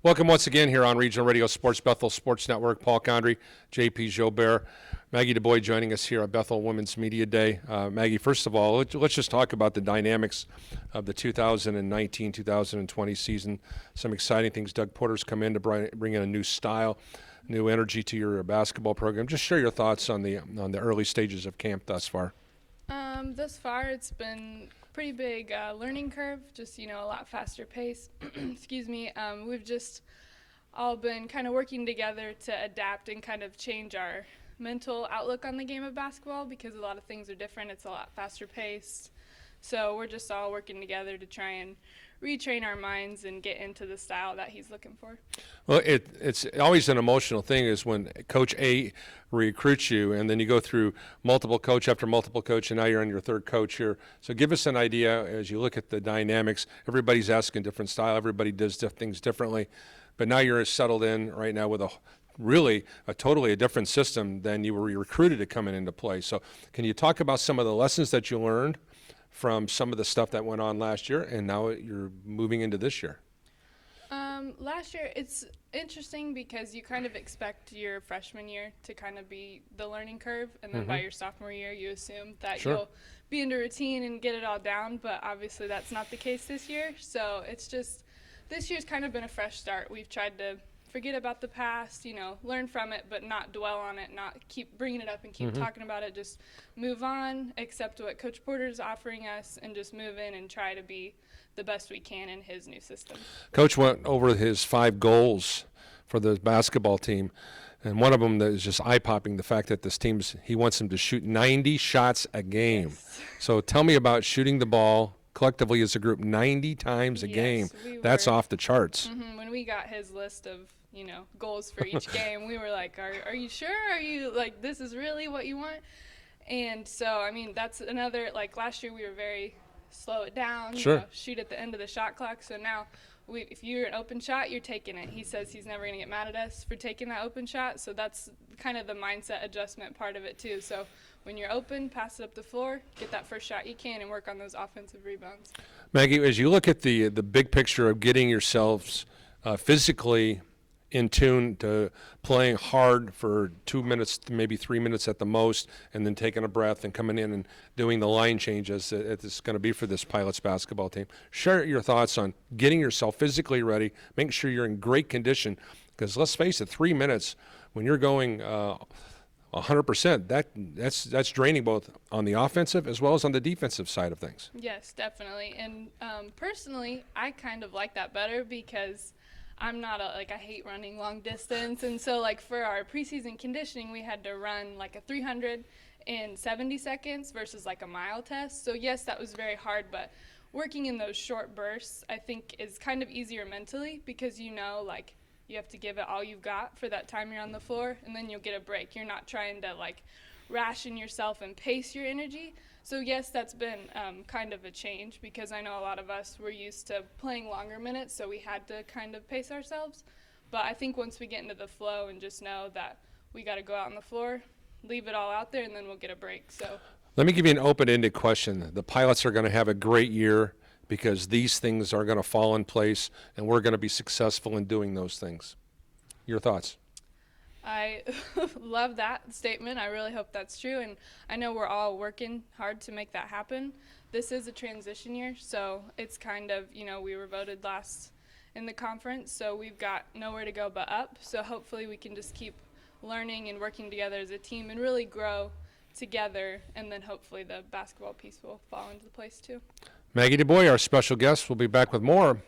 Welcome once again here on Regional Radio Sports, Bethel Sports Network. Paul Condry, JP Jobert, Maggie Deboy joining us here at Bethel Women's Media Day. Maggie, first of all, let's just talk about the dynamics of the 2019-2020 season. Some exciting things. Doug Porter's come in to bring in a new style, new energy to your basketball program. Just share your thoughts on the early stages of camp thus far. Thus far, it's been pretty big learning curve, just, a lot faster pace. Excuse me. We've just all been kind of working together to adapt and kind of change our mental outlook on the game of basketball because a lot of things are different. It's a lot faster paced. So we're just all working together to try and retrain our minds and get into the style that he's looking for. Well, it's always an emotional thing is when Coach A recruits you and then you go through multiple coach after multiple coach and now you're on your third coach here. So give us an idea as you look at the dynamics. Everybody's asking different style. Everybody does things differently. But now you're settled in right now with a totally different system than you were recruited to come into play. So can you talk about some of the lessons that you learned from some of the stuff that went on last year and now you're moving into this year? Last year, it's interesting because you kind of expect your freshman year to kind of be the learning curve, and then by your sophomore year, you assume that you'll be into routine and get it all down, but obviously that's not the case this year. So it's just, this year's kind of been a fresh start. We've tried to forget about the past, learn from it, but not dwell on it, not keep bringing it up and keep talking about it. Just move on, accept what Coach Porter's offering us, and just move in and try to be the best we can in his new system. Coach went over his 5 goals for the basketball team, and one of them that is just eye-popping, the fact that he wants them to shoot 90 shots a game. Yes. So tell me about shooting the ball collectively as a group 90 times a game. That's off the charts. When we got his list of goals for each game, we were like, are you sure? Are you like, this is really what you want? And so, that's another, like last year we were very slow it down, shoot at the end of the shot clock. So now if you're an open shot, you're taking it. He says he's never going to get mad at us for taking that open shot. So that's kind of the mindset adjustment part of it too. So when you're open, pass it up the floor, get that first shot you can, and work on those offensive rebounds. Maggie, as you look at the big picture of getting yourselves physically in tune to playing hard for 2 minutes, maybe 3 minutes at the most, and then taking a breath and coming in and doing the line changes it's going to be for this Pilots basketball team. Share your thoughts on getting yourself physically ready, making sure you're in great condition, because let's face it, 3 minutes when you're going 100%, that's draining both on the offensive as well as on the defensive side of things. Yes, definitely. And personally, I kind of like that better because I'm not I hate running long distance. And so for our preseason conditioning, we had to run a 300 in 70 seconds versus a mile test. So yes, that was very hard, but working in those short bursts, I think is kind of easier mentally because you have to give it all you've got for that time you're on the floor, and then you'll get a break. You're not trying to ration yourself and pace your energy. So yes, that's been kind of a change because I know a lot of us were used to playing longer minutes, so we had to kind of pace ourselves. But I think once we get into the flow and just know that we got to go out on the floor, leave it all out there, and then we'll get a break. So let me give you an open-ended question. The Pilots are going to have a great year because these things are going to fall in place, and we're going to be successful in doing those things. Your thoughts? I love that statement. I really hope that's true, and I know we're all working hard to make that happen. This is a transition year, so it's kind of, we were voted last in the conference, so we've got nowhere to go but up. So hopefully we can just keep learning and working together as a team and really grow together, and then hopefully the basketball piece will fall into place too. Maggie Deboy, our special guest, will be back with more